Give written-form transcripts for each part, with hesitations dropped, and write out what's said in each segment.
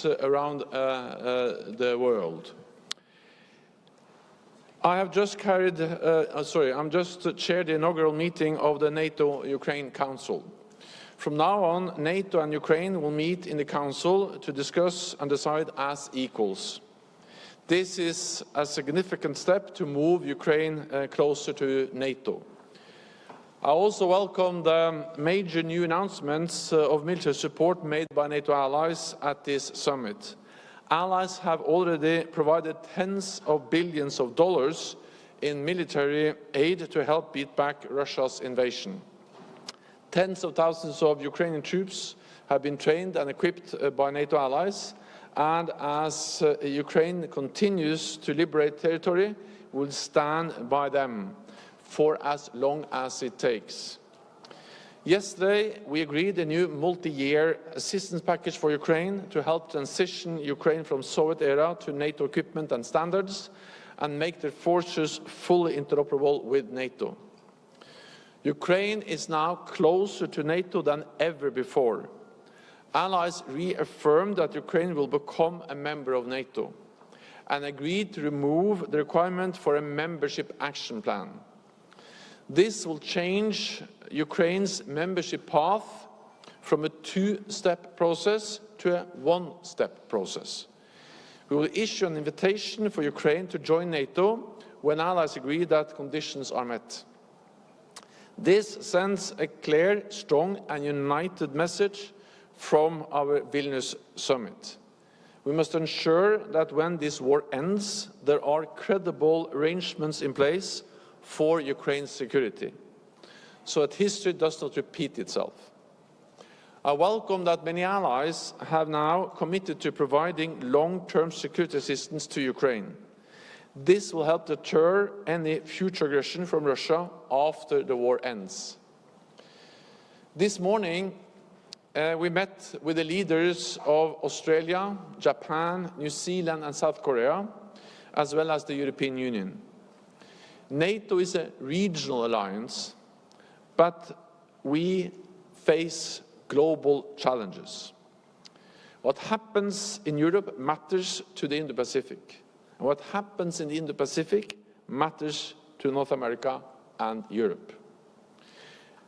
around the world. I'm just chaired the inaugural meeting of the NATO-Ukraine Council. From now on, NATO and Ukraine will meet in the Council to discuss and decide as equals. This is a significant step to move Ukraine closer to NATO. I also welcome the major new announcements of military support made by NATO allies at this summit. Allies have already provided tens of billions of dollars in military aid to help beat back Russia's invasion. Tens of thousands of Ukrainian troops have been trained and equipped by NATO allies, and as Ukraine continues to liberate territory, we will stand by them for as long as it takes. Yesterday, we agreed a new multi-year assistance package for Ukraine to help transition Ukraine from Soviet era to NATO equipment and standards and make their forces fully interoperable with NATO. Ukraine is now closer to NATO than ever before. Allies reaffirmed that Ukraine will become a member of NATO and agreed to remove the requirement for a membership action plan. This will change Ukraine's membership path from a two-step process to a one-step process. We will issue an invitation for Ukraine to join NATO when allies agree that conditions are met. This sends a clear, strong and united message from our Vilnius summit. We must ensure that when this war ends, there are credible arrangements in place for Ukraine's security, so that history does not repeat itself. I welcome that many allies have now committed to providing long-term security assistance to Ukraine. This will help deter any future aggression from Russia after the war ends. This morning, we met with the leaders of Australia, Japan, New Zealand and South Korea, as well as the European Union. NATO is a regional alliance, but we face global challenges. What happens in Europe matters to the Indo-Pacific. And what happens in the Indo-Pacific matters to North America and Europe.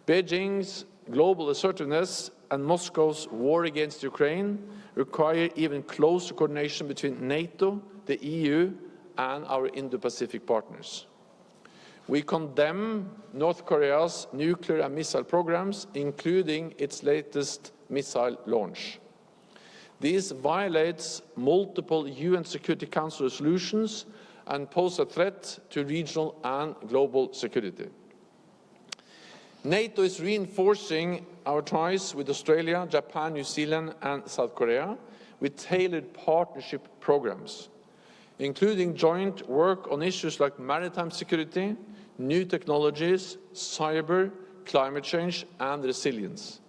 Beijing's global assertiveness and Moscow's war against Ukraine require even closer coordination between NATO, the EU, and our Indo-Pacific partners. We condemn North Korea's nuclear and missile programs, including its latest missile launch. This violates multiple UN Security Council resolutions and pose a threat to regional and global security. NATO is reinforcing our ties with Australia, Japan, New Zealand and South Korea with tailored partnership programs, including joint work on issues like maritime security, new technologies, cyber, climate change and resilience.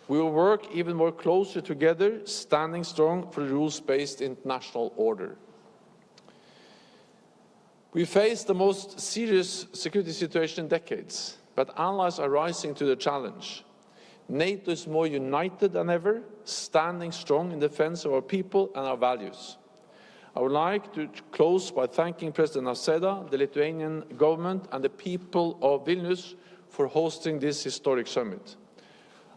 We will work even more closely together, standing strong for the rules-based international order. We face the most serious security situation in decades, but allies are rising to the challenge. NATO is more united than ever, standing strong in defense of our people and our values. I would like to close by thanking President Nausėda, the Lithuanian government and the people of Vilnius for hosting this historic summit.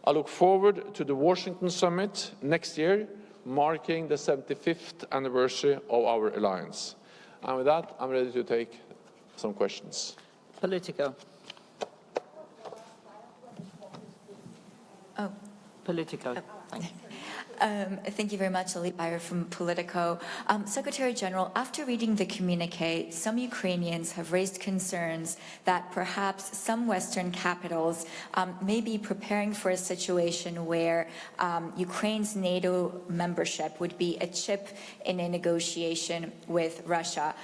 I look forward to the Washington summit next year, marking the 75th anniversary of our alliance. And with that, I'm ready to take some questions. Politico. Oh. Politico. Oh. Thank you. Thank you very much, Ali Bayer from Politico. Secretary General, after reading the communique, some Ukrainians have raised concerns that perhaps some Western capitals may be preparing for a situation where Ukraine's NATO membership would be a chip in a negotiation with Russia.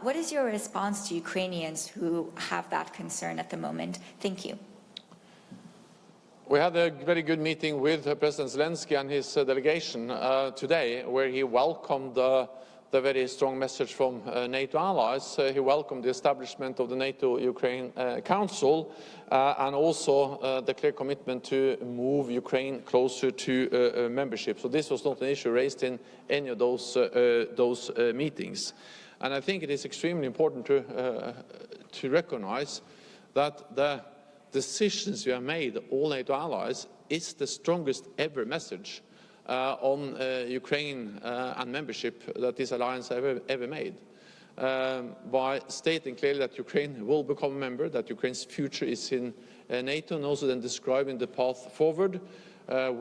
What is your response to Ukrainians who have that concern at the moment? Thank you. We had a very good meeting with President Zelensky and his delegation today, where he welcomed the the very strong message from NATO allies. He welcomed the establishment of the NATO-Ukraine Council and also the clear commitment to move Ukraine closer to membership. So this was not an issue raised in any of those meetings. And I think it is extremely important to recognize that the decisions we have made, all NATO allies, is the strongest ever message on Ukraine and membership that this alliance ever made, by stating clearly that Ukraine will become a member, that Ukraine's future is in NATO, and also then describing the path forward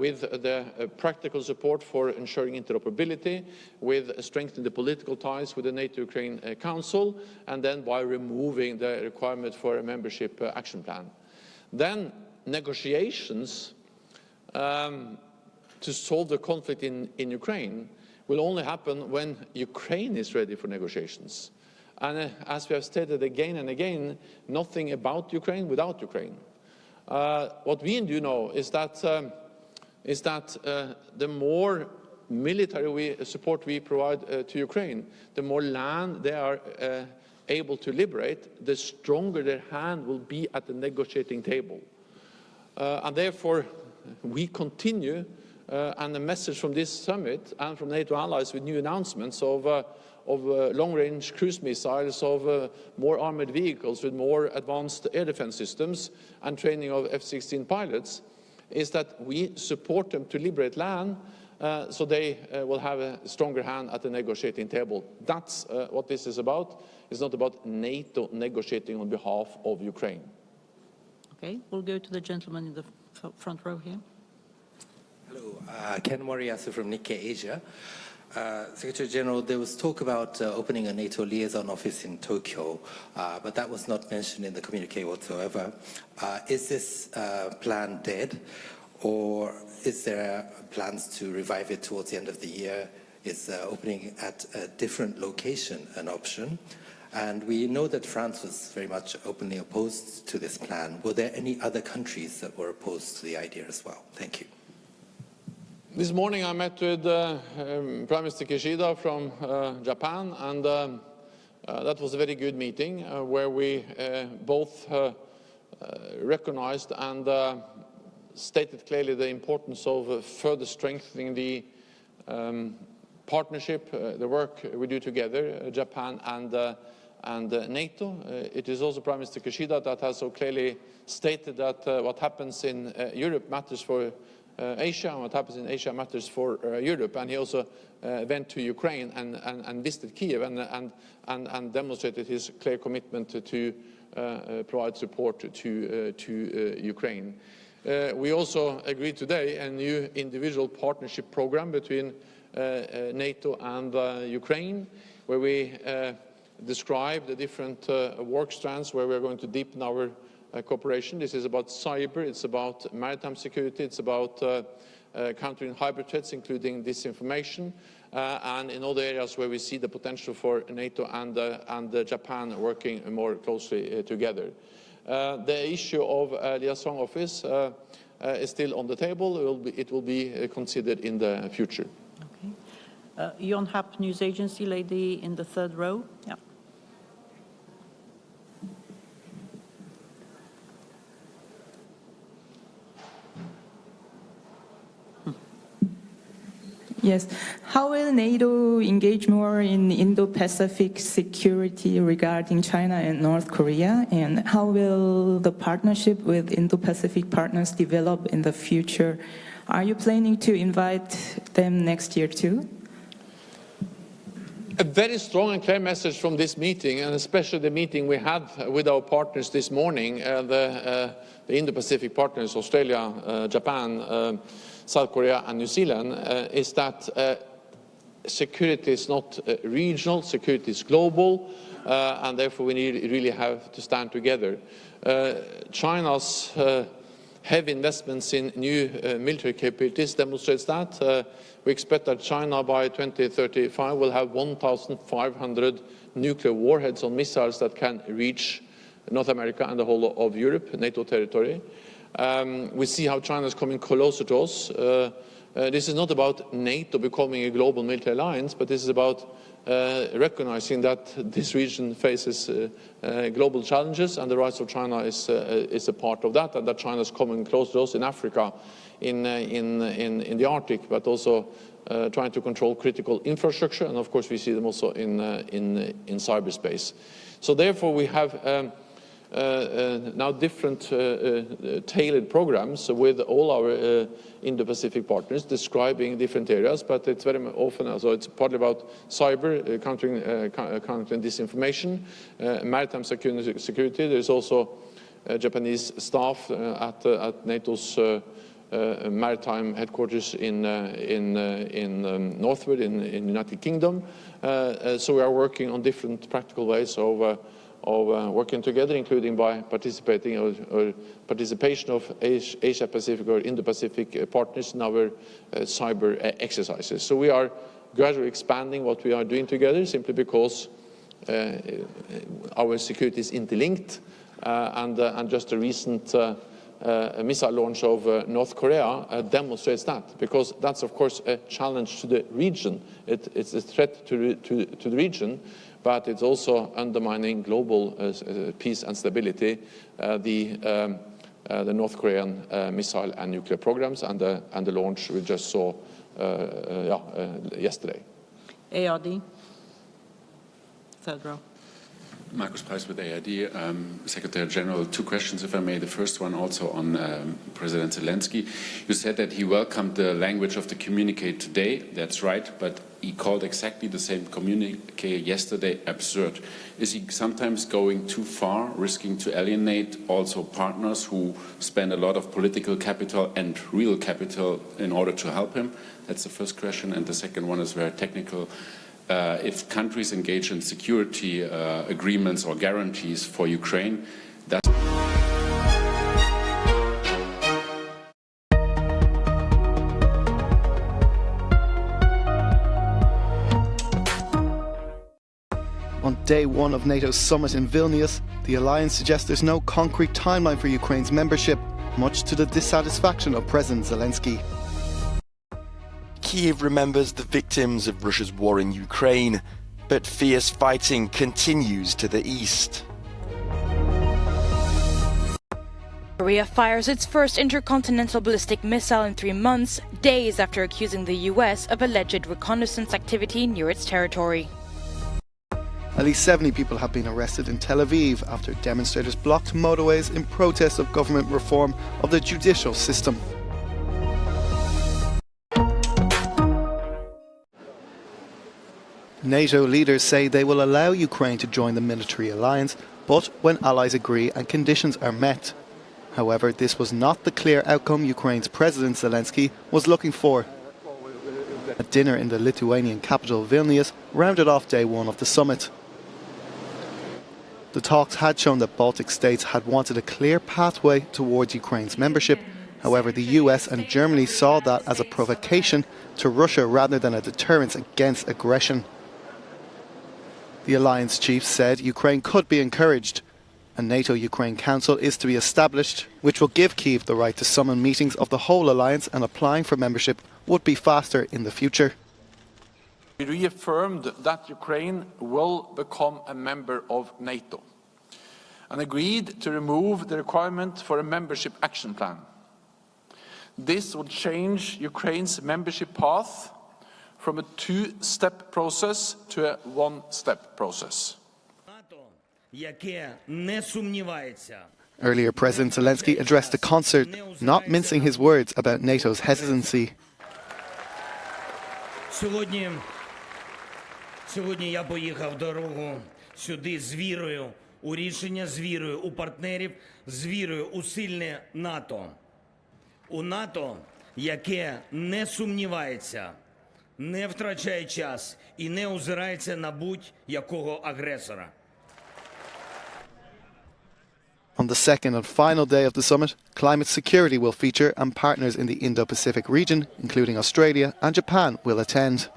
with the practical support for ensuring interoperability, with strengthening the political ties with the NATO-Ukraine Council, and then by removing the requirement for a membership action plan. Then negotiations to solve the conflict in Ukraine will only happen when Ukraine is ready for negotiations. And as we have stated again and again, nothing about Ukraine without Ukraine. What we do know is that the more military support we provide to Ukraine, the more land they are able to liberate, the stronger their hand will be at the negotiating table. And therefore, we continue, and the message from this summit and from NATO allies with new announcements of long-range cruise missiles, of more armored vehicles with more advanced air defense systems and training of F-16 pilots, is that we support them to liberate land so they will have a stronger hand at the negotiating table. That's what this is about. It's not about NATO negotiating on behalf of Ukraine. Okay, we'll go to the gentleman in the front row here. Hello, Ken Moriyasu from Nikkei Asia. Secretary General, there was talk about opening a NATO liaison office in Tokyo, but that was not mentioned in the communique whatsoever. Is this plan dead, or is there plans to revive it towards the end of the year? Is opening at a different location an option? And we know that France was very much openly opposed to this plan. Were there any other countries that were opposed to the idea as well? Thank you. This morning I met with Prime Minister Kishida from Japan, and that was a very good meeting where we both recognized and stated clearly the importance of further strengthening the partnership, the work we do together, Japan and NATO. It is also Prime Minister Kishida that has so clearly stated that what happens in Europe matters for Asia, and what happens in Asia matters for Europe. And he also went to Ukraine and visited Kiev and demonstrated his clear commitment to provide support to Ukraine. We also agreed today a new individual partnership program between NATO and Ukraine, where we describe the different work strands where we are going to deepen our cooperation. This is about cyber, it's about maritime security, it's about countering hybrid threats, including disinformation, and in other areas where we see the potential for NATO and Japan working more closely together. The issue of liaison office is still on the table. It will be considered in the future. Okay. Yonhap News Agency, lady in the third row. Yeah. Yes. How will NATO engage more in Indo-Pacific security regarding China and North Korea? And how will the partnership with Indo-Pacific partners develop in the future? Are you planning to invite them next year too? A very strong and clear message from this meeting, and especially the meeting we had with our partners this morning, the Indo-Pacific partners, Australia, Japan, South Korea and New Zealand, is that security is not regional, security is global, and therefore we really have to stand together. China's heavy investments in new military capabilities demonstrates that. We expect that China by 2035 will have 1,500 nuclear warheads on missiles that can reach North America and the whole of Europe, NATO territory. We see how China is coming closer to us. This is not about NATO becoming a global military alliance, but this is about recognizing that this region faces global challenges, and the rise of China is a part of that, and that China is coming close to us in Africa, in the Arctic, but also trying to control critical infrastructure, and of course we see them also in cyberspace. So therefore we have now different tailored programs with all our Indo-Pacific partners describing different areas, but it's very often, so it's partly about cyber, countering disinformation, maritime security. There's also Japanese staff at NATO's maritime headquarters in northward in the United Kingdom. So we are working on different practical ways of working together, including by participating or participation of Asia-Pacific or Indo-Pacific partners in our cyber exercises. So we are gradually expanding what we are doing together, simply because our security is interlinked, and just a recent missile launch of North Korea demonstrates that, because that's of course a challenge to the region. It's a threat to the region, but it's also undermining global peace and stability, the North Korean missile and nuclear programs, and the launch we just saw yesterday. ARD, third row. Markus Preis with ARD. Secretary General, two questions, if I may. The first one also on President Zelensky. You said that he welcomed the language of the communique today. That's right, but he called exactly the same communique yesterday absurd. Is he sometimes going too far, risking to alienate also partners who spend a lot of political capital and real capital in order to help him? That's the first question. And the second one is very technical. If countries engage in security agreements or guarantees for Ukraine, that's On day one of NATO's summit in Vilnius, the alliance suggests there's no concrete timeline for Ukraine's membership, much to the dissatisfaction of President Zelensky. Kyiv remembers the victims of Russia's war in Ukraine, but fierce fighting continues to the east. Korea fires its first intercontinental ballistic missile in 3 months, days after accusing the US of alleged reconnaissance activity near its territory. At least 70 people have been arrested in Tel Aviv after demonstrators blocked motorways in protest of government reform of the judicial system. NATO leaders say they will allow Ukraine to join the military alliance, but when allies agree and conditions are met. However, this was not the clear outcome Ukraine's President Zelensky was looking for. A dinner in the Lithuanian capital Vilnius rounded off day one of the summit. The talks had shown that Baltic states had wanted a clear pathway towards Ukraine's membership. However, the US and Germany saw that as a provocation to Russia rather than a deterrence against aggression. The alliance chiefs said Ukraine could be encouraged. A NATO-Ukraine Council is to be established, which will give Kyiv the right to summon meetings of the whole alliance, and applying for membership would be faster in the future. We reaffirmed that Ukraine will become a member of NATO and agreed to remove the requirement for a membership action plan. This would change Ukraine's membership path from a two-step process to a one-step process. Earlier, President Zelensky addressed the concert, not mincing his words about NATO's hesitancy. Сьогодні я поїхав дорогу сюди з вірою у рішення, з вірою у партнерів, з вірою у сильне НАТО. У НАТО, яке не сумнівається, не втрачає час і не озирається на будь-якого агресора. On the second and final day of the summit, climate security will feature, and partners in the Indo-Pacific region, including Australia and Japan, will attend.